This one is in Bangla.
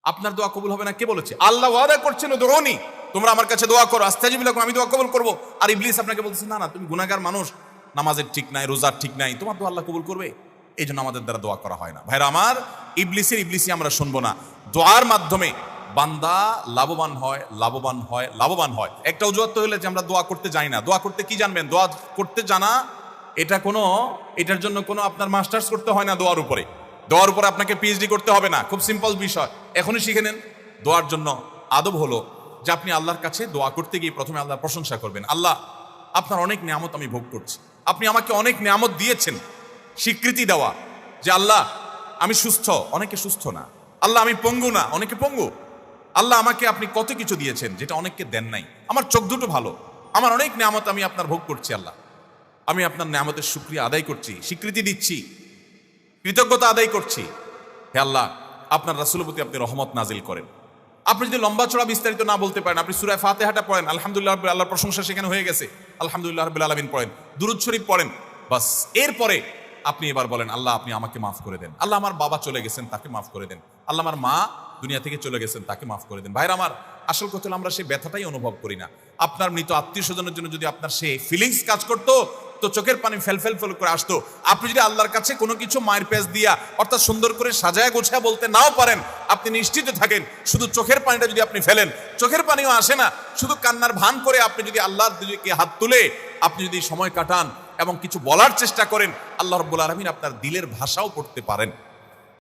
আপনার দোয়া কবুল হবে না কে বলেছে? আল্লাহ ওয়াদা করছেন উদউনি, তোমরা আমার কাছে দোয়া করো, আস্তাজিব লাকুম, আমি দোয়া কবুল করব। আর ইবলিস আপনাকে বলছে না না, তুমি গুনাহগার মানুষ, নামাজের ঠিক নাই, রোজার ঠিক নাই, তোমার দোয়া আল্লাহ কবুল করবে? এই জন্য আমাদের দ্বারা দোয়া করা হয় না। ভাইরা আমার, ইবলিসি আমরা শুনবো না। দোয়ার মাধ্যমে বান্দা লাভবান হয়, লাভবান হয়, লাভবান হয়। একটা অজুহাত তো হলে যে আমরা দোয়া করতে যাই না। দোয়া করতে কি জানবেন? দোয়া করতে জানা এটার জন্য কোনো আপনার মাস্টার্স করতে হয় না। দোয়ার উপরে আপনাকে পিএইচডি করতে হবে না, খুব সিম্পল বিষয়, এখনই শিখে নেন। দোয়ার জন্য আদব হলো যে আপনি আল্লাহর কাছে দোয়া করতে গিয়ে প্রথমে আল্লাহর প্রশংসা করবেন। আল্লাহ, আপনার অনেক নিয়ামত আমি ভোগ করছি, আপনি আমাকে অনেক নিয়ামত দিয়েছেন। স্বীকৃতি দেওয়া যে আল্লাহ আমি সুস্থ, অনেকে সুস্থ না। আল্লাহ আমি পঙ্গু না, অনেকে পঙ্গু। আল্লাহ আমাকে আপনি কত কিছু দিয়েছেন যেটা অনেককে দেন নাই। আমার চোখ দুটো ভালো, আমার অনেক নিয়ামত আমি আপনার ভোগ করছি। আল্লাহ, আমি আপনার নিয়ামতের শুকরিয়া আদায় করছি, স্বীকৃতি দিচ্ছি, কৃতজ্ঞতা আদায় করছি। হে আল্লাহ, আপনার রাসূলের প্রতি আপনি রহমত নাজিল করেন। আপনি যদি লম্বা চড়া বিস্তারিত না বলতে পারেন, আপনি সূরা ফাতিহাটা পড়েন, আলহামদুলিল্লাহ, আল্লাহর প্রশংসা সেখানে হয়ে গেছে, আলহামদুলিল্লাহ রাব্বিল আলামিন পড়েন, দুরূদ শরীফ পড়েন, বাস। এরপরে আপনি এবার বলেন, আল্লাহ আপনি আমাকে মাফ করে দেন। আল্লাহ আমার বাবা চলে গেছেন, তাকে মাফ করে দেন। আল্লাহ আমার মা দুনিয়া থেকে চলে গেছেন, তাকে মাফ করে দেন। ভাইরা আমার, আসল কথা হলো আমরা সেই ব্যথাটাই অনুভব করি না। আপনার মৃত আত্মীয় স্বজনের জন্য যদি আপনার সেই ফিলিংস কাজ করতো, তো চোখের পানি ফেল করে আসতো। আপনি যদি আল্লাহর কাছে কোনো কিছু মায়ের পেজ দিয়া, অর্থাৎ সুন্দর করে সাজায় গোছায় বলতে নাও পারেন, আপনি নিশ্চিত থাকেন শুধু চোখের পানিটা যদি আপনি ফেলেন, চোখের পানিও আসে না, শুধু কান্নার ভান করে আপনি যদি আল্লাহর দিকে হাত তুলে আপনি যদি সময় কাটান এবং কিছু বলার চেষ্টা করেন, আল্লাহ রাব্বুল আলামিন আপনার দিলের ভাষাও পড়তে পারেন।